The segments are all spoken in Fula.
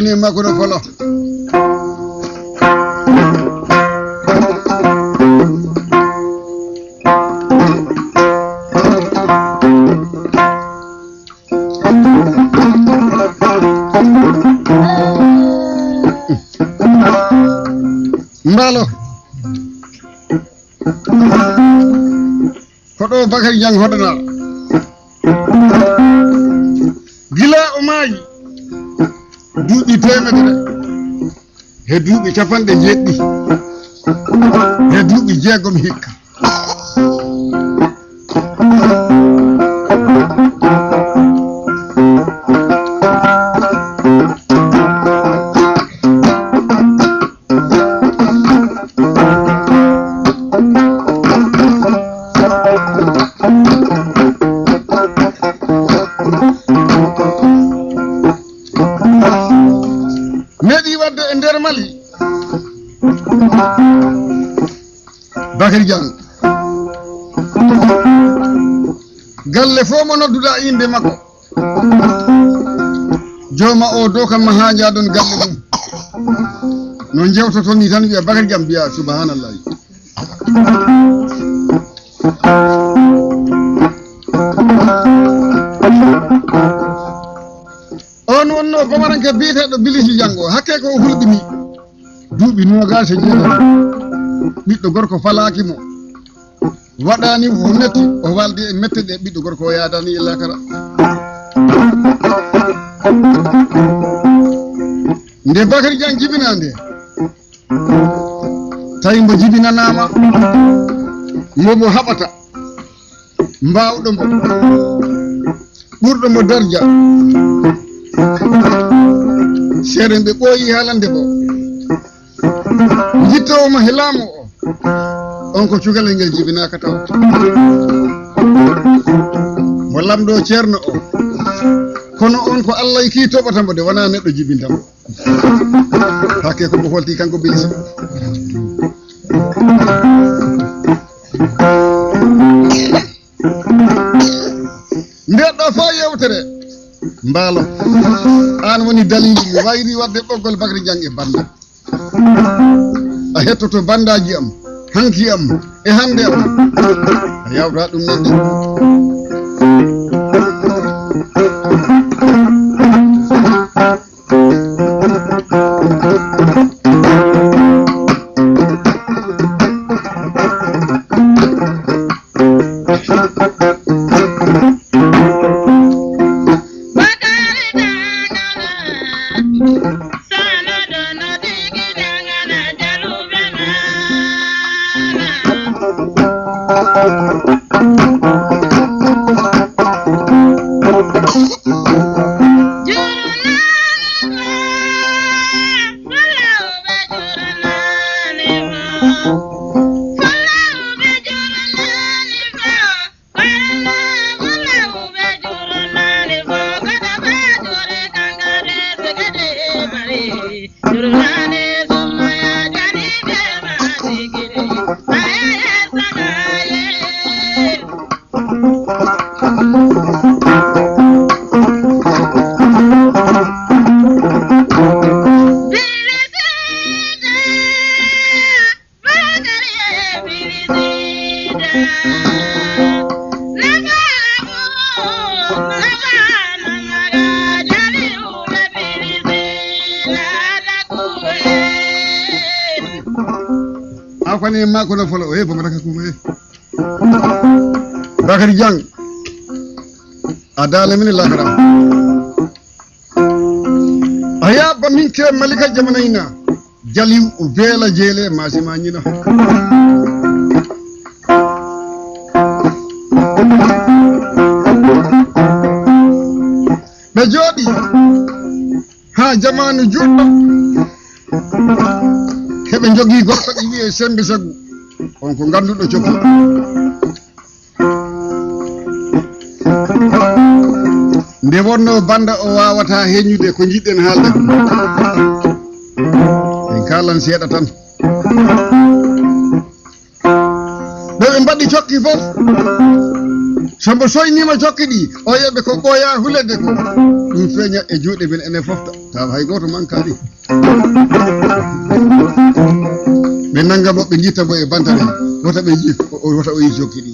Ni makono folo mbalo hodo Bakary Diang hodana gila o maayi duuɓi temedere he duuɓi capanɗe jeɗɗi he duuɓi jeegom hikka Bakary Diang galle fo mo nodduda inde makko joma o do kam haaja don galle mum no jewtoto ni tan wi'a Bakary Diang biya subhanallah on wonno bamaranke biiteɗo Bilisi Diango hakke ko hulɓini duuɓi nogas e jeeɗiɗi ɓiɗɗo gorko falaki mo waɗani ko metti o waldi e mette ɗe ɓiɗɗo gorko o yaadani e lakara nde Bakary Diang jibina nde tawi mbo jibinanama momo haɓata mbawɗo mbo ɓurɗo mo darja seeɗen ɓe ɓooyi haalande bo jittowoma he laamu o on ko cukalel ngel jibinaka taw mo lamɗo ceerno o kono on ko Allah ki toɓata mo de wona neɗɗo jibintamo hakke ko mo holti kanko Bilisi ndeɗɗo fo yewtere mbaalo an woni dalili mi wayri wadde ɓoggol Bakary Diang e banda a hettoto bandaji am hanki am e hande am a yawta ɗum nende jappane ma ko no folo e bama raka ko e Bakary Diang adala min lahara aya ba min ke malika jamanayna jali o bela jele masima nyina be jodi ha jamanu juddo hebe jogi gorko di wiye sembe sagu on ko gandudo cokki nde wonno banda o wawata heñude ko jidden haalde en kalan seeda tan be mbaddi cokki fof sombo soynima cokki di o yebe ko boya hulede ko dum feña e juude ben ene fofta taw hay goto mankadi be nanga mo be jita bo e bantare wota be ji wota o yi cokki di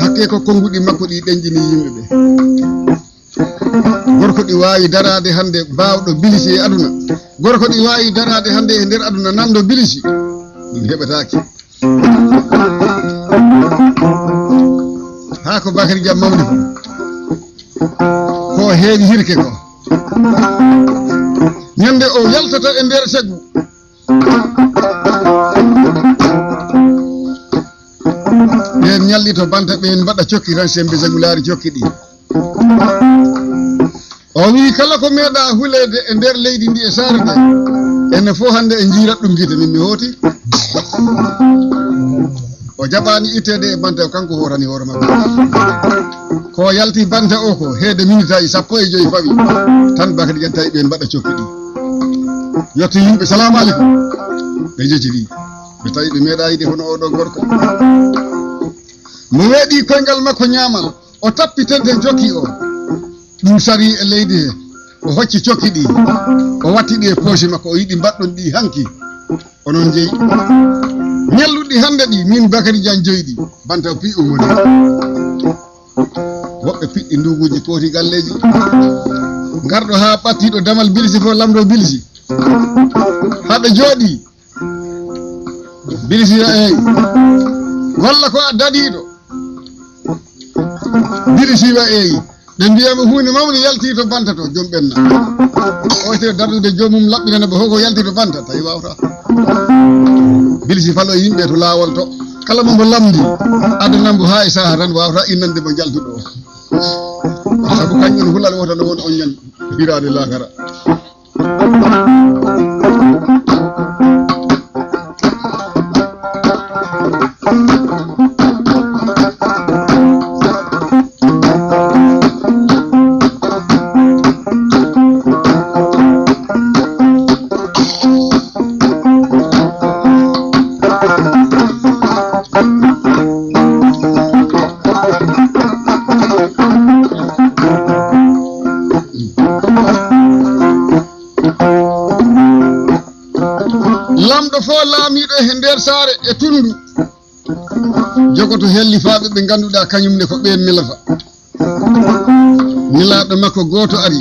hakke ko kongudi makko di denjini yimbe be gorko di waawi darade hande baawdo bilisi e aduna gorko di waawi darade hande e nder aduna nando bilisi dum hebataaki ha ko Bakary Diang mawni ko heewi hirke ko nyande o yaltata e nder seggu ben nyalli to banta ben mbada cokki ran sembe zagulaari cokki di o wi kala ko meeda hulede e nder leydi ndi e sarde ene fo hande e jirat dum gite min mi hoti o jabani itede e banta kanko horani hore makko ko yalti banta o ko heede minutaji 15 fawi tan Bakary Diang tawi ben mbada cokki di yotti yimbe salamu alaikum be jejiri be tawi be meeda yide hono o do gorko mo wedi koyngal makko nyaamal o tappitende jokki o dum sari e leydi he o hocci cokki di o watti di e poche makko o yidi baddon di hanki onon jeyi nyalludi hande di min Bakary Diang joydi banta pi umoni wobbe piddi nduguji koti galleji gardo ha battido damal bilisi fo lamdo bilisi habe jodi bilisi e walla ko dadido bilisi wa e be ndiyama huune mawni yalti to banta to jombenna o te dardude jomum labbina be hoko yalti to banta tawi wawta bilisi falo yimbe to lawol to kala mo lamdi adunambo ha isa tan wawta innande mo jaltudo sabu kanyon hulal wota no won on nyan hirade lakara lamdo fo laamido e nder saare e tundu jogoto helli faabe be ganduda kanyumne ko be milata milado makko goto ari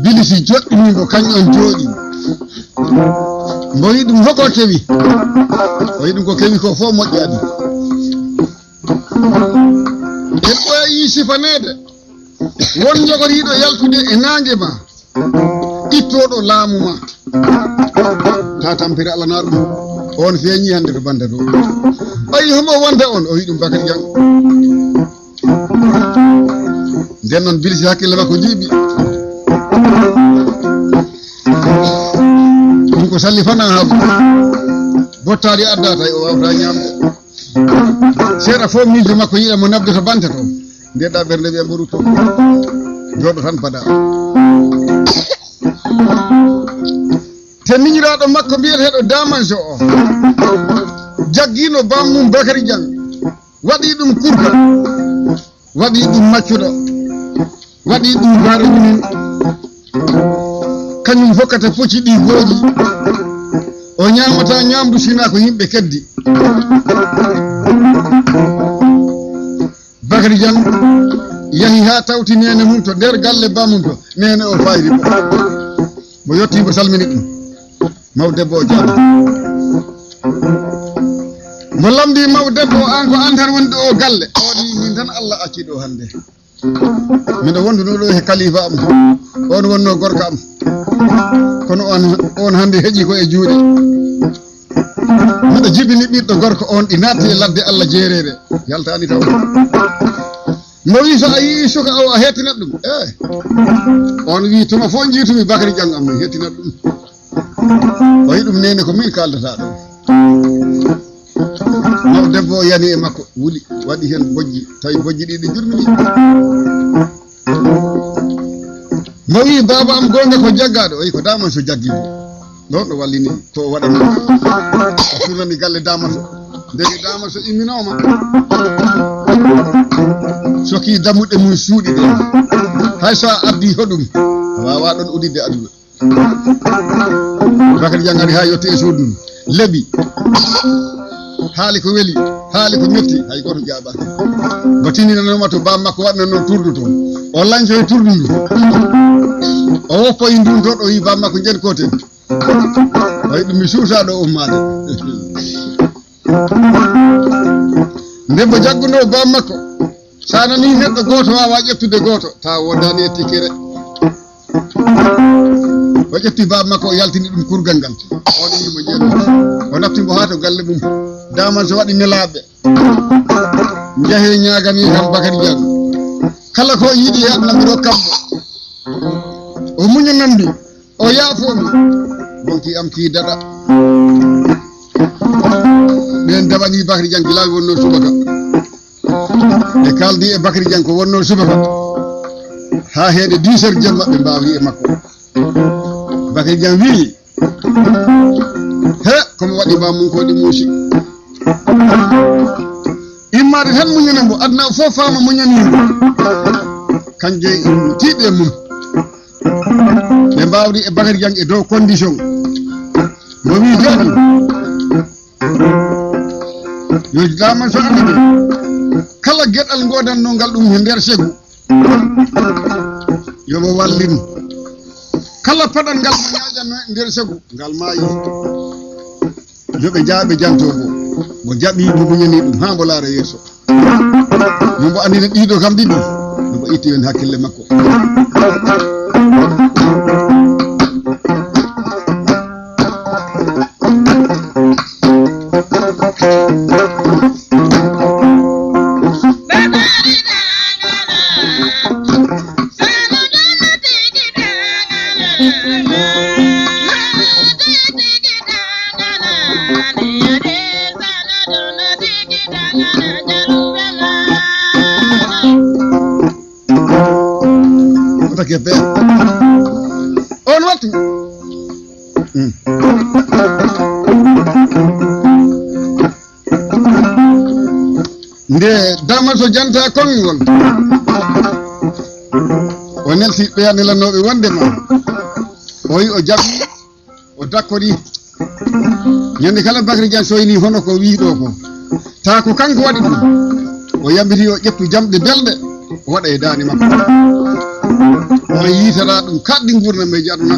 bilisi joddini ko kanyon jodi mboyi dum hoko kewi o yidum ko kewi ko fo mojjadi e boyi sifanede won jogorido yaltude e nange ma ittodo laamu ma ta tampira ala na dum on feñi hande to banda do ay homo wonda on o yidum Bakary Diang den non bilisi hakkille makko jibi dum ko salli fana habu bottari adda tay o wawta nyamde seeda fo mijo makko yida mo nabde to banta to ndeda bernde be mburu to jodo tan bada teniñiraɗo makko mbiyeteɗo damanso o jaggino bammum Bakary Diang waɗi ɗum kurka waɗi ɗum maccuɗo waɗi ɗum gaare mumen kañum hokkata pocci ɗi gooƴi o ñamata ñamdu sina ko yimɓe keddi Bakary Diang yahi ha tawti nene mum to nder galle bammum to nene o fayri mo yettimo salmini ɗum mawde debbo o jaama mo lamdi maw debbo an ko an tan woni ɗo galle o ni min tan Allah acci ɗo hande miɗo wonduno ɗo he kalifa am on wonno gorko am kono on hande heƴi ko e juuɗe miɗo jibini ɓiɗɗo gorko on ɗi naatti e ladde Allah jeerere yaltani taw mo wi so a yii suka o a hettinat ɗum on wi tuma fof jiitumi Bakary Diang am mi hettinat ɗum o yi ɗum nene ko min kaldata ɗum maw debbo o yani e makko wuli waɗi hen bojji tawi bojji ɗiɗi jurmini mo wi baba am gonga ko jaggaɗo o yi ko daman so jaggimi ɗon ɗo wallini ko waɗano o surnani galle damaso ndege damaso imminoma soki dammuɗe mum suuɗi ɗe hay so a addi hoɗum wawa ɗon udidde aduna Bakary Diang ari ha yetti e suudu leɓi haali ko weli haali ko metti hay goto jaɓaki mo tininanoma to bam makko waɗna noon turdu to o lancoye turdu ndu o woppoye ndun toon o wi bam makko jen koten way ɗum mi suutaɗo ummade ndembo jagguno bam makko sa nani neɗɗo goto wawa ƴettude goto taw wodani e tikkere o ƴetti bam makko o yaltini ɗum kurgal ngal on yimo jeeɗo o naftimo ha to galle mum daman so waɗi nelaɓe jeehe ñagani kam Bakary Diang kala ko yiiɗi yaɗnami rokkamo o muñanamdi o yaafomi wonki am ki daɗa ɓen daɓani Bakary Diang gilami wonno subaka ɓe kaldi e Bakary Diang ko wonno subaka ha heeɗe 10 heures jemma ɓe mbawri e makko Bakary Diang wi he komi waɗi bamum ko ɗi muusi immade tan muñanamo aduna fof fama muñanimo kanje tiiɗe mum ɓe mbawri e Bakary Diang e dow condition mo wi joni yo daman so andi kala gueɗal godanno ngal ɗum e nder segu yomo wallin kala paɗal ngal mo ñaƴanno e nder segu ngal maayi yoɓe jaaɓe janto mo jaɓi mo muñani ɗum ha mbo laara yeeso no mbo andina ɗiɗo kam ɗiɗi no mbo itti hen hakkille makko ke be on wattu nde damaso janta kongol o nelsi ɓeyanelanoɓe wondema o yi o jaɓi o dakkori ñande kala Bakary Diang soyni hono ko wiiɗo ko ta ko kanko waɗi ɗum o yambiti o ƴettu jamɗe belɗe o waɗa e dani makko on yitata ɗum kaɗɗi gurdam e aduna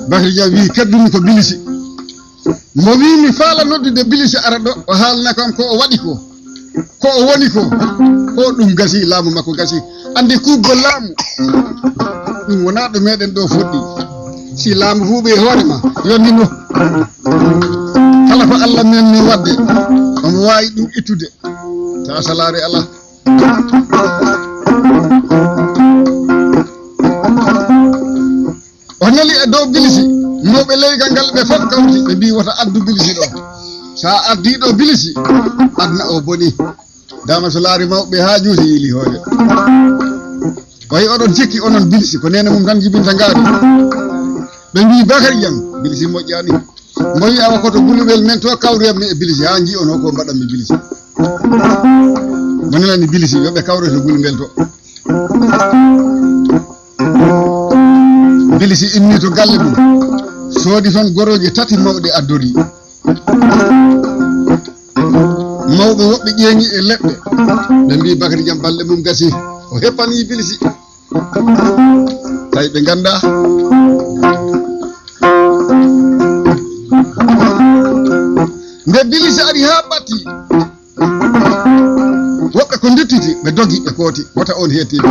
Bakary Diang wi keddumi ko bilisi mo wi mi faala noddude bilisi ara ɗo o haalna kam ko o waɗi ko o woni ko ɗum gasi laamu makko gasi andi kuggol laamu ɗum wona ɗo meɗen ɗo fuɗɗi si laamu huuɓe e hoore ma yonnino kala ko Allah menni wadde omo wawi ɗum ittude ta salare ala o neli e dow bilisi mawɓe leygal ngal ɓe fof kawti ɓe mbi wota addu bilisi ɗo sa addi ɗo bilisi adna o boni dama so laari mawɓe ha juuti yili hoore wayi oɗon cikki onon bilisi ko nene mum tan jibinta ngaari ɓe mbi Bakary Diang bilisi moƴƴani mo wi awa koto guluɓel men to kawriyammi e bilisi ha ji on hoko mbaɗanmi bilisi mo nelani bilisi yoɓe kawre to gulngel to bilisi inni to galle mum soodi toon goroje tati mawɗe addori mawɓe woɓɓe ƴeeñi e leɗɗe ɓe mbi Bakary Diang balɗe mum gasi o heppani bilisi tawi ɓe ganda nde Bilisi ari ha ɓatti woɓɓe ko duttiti ɓe dogi ɓe kooti wota on heetiɓe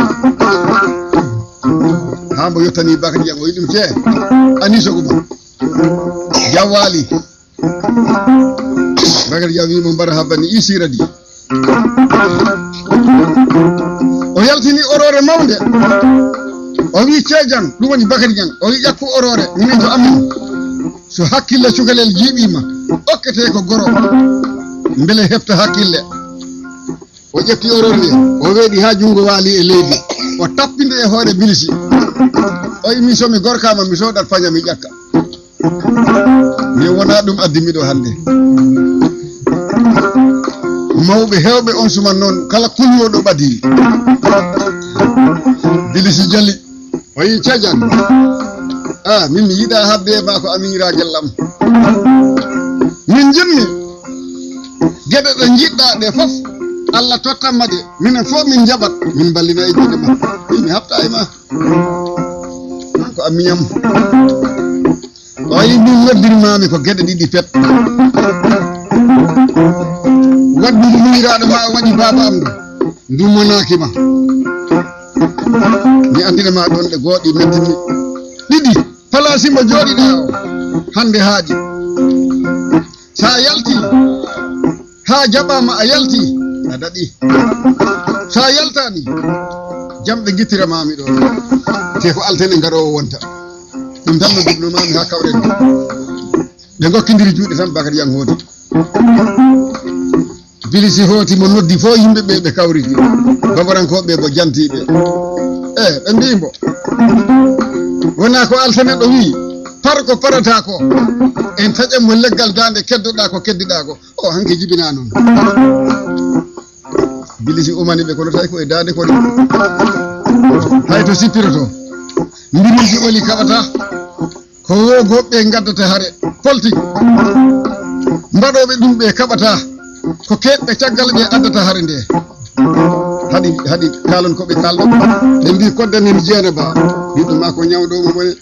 ha mbo yettani Bakary Dieng o yi ɗum cee ani sogo mum jawwali Bakary Dieng wimo mbara habbani isiradi o yaltini orore mawde o wi ceejan ɗum woni Bakary Dieng o wi ƴakku orore minen to amen so hakkille cukalel jiiɓima okkete ko goro beele hefta hakkille o ƴetti orore nde o weeɗi ha junngo waali e leydi o tappinde e hoore Bilisi o wi mi somi gorkama mi soɗat faña mi ƴakka mi wona ɗum addimiɗo hannde mawɓe hewɓe on suman noon kala kulwoɗo ɓadi Bilisi jalli o yi ceejan min mi yiɗa habde e ma ko aminira gellam min jinmi geɗe ɗe jiɗɗa ɗe fof Allah tottanma ɗe minen fof min jaɓat min ballina e juuɗe ma mi hafta e ma ko amiyam o yi min noddirmami ko geɗe ɗiɗi pet waddude muñiraɗo ma waɗi baba am ɗo dumonakima mi andinama ɗon ɗe gooɗi mettini ɗiɗi place mo jooɗiɗa o hande haaji sa yalti ha jaɓama a yalti a daɗi sa yaltani jamɗe gittiramami ɗo te ko altene gaɗowo wonta ɗum tan no jubnomami ha kawren ɓe gokkidiri juuɗe tan Bakary Dieng hooti Bilisi hooti mo noddi fo yimɓeɓe ɓe kawriti babarankoɓe bo jantiɓe ɓe mbimo wona ko altaneɗo wi par ko parata ko en taƴen mo leggal dande keddoɗa ko keddiɗa ko o hanke jibina noon Bilisi umani ɓe kono tawi ko e dande koni hay to sippiroto mbiriji oli kaɓata ko wogoɓɓe gaddata haare politique mbaɗoɓe ɗum ɓe kaɓata ko keɓɓe caggal ɓe addata haare nde haɗi kalon koɓe kalɗo ɓe mbi koddanen jeena ba yiɗuma ko ñawɗomo bone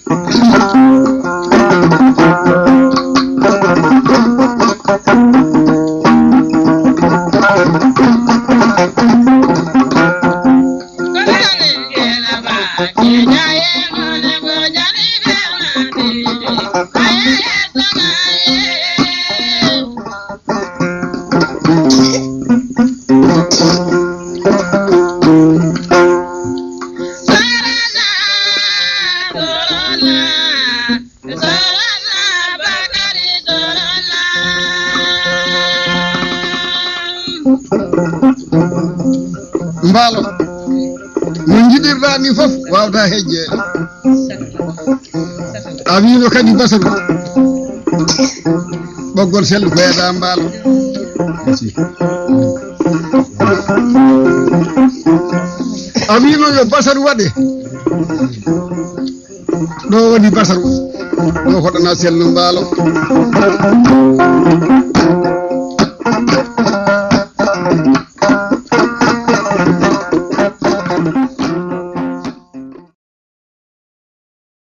mbaalo no jiɗirɗa ni fof wawata hejjeede a wino kadi basaru ɓoggol sellu ko heeɗa mbaalo a wino yo basaru waɗe ɗo woni basaru ɗo hoɗana sellu mbaalo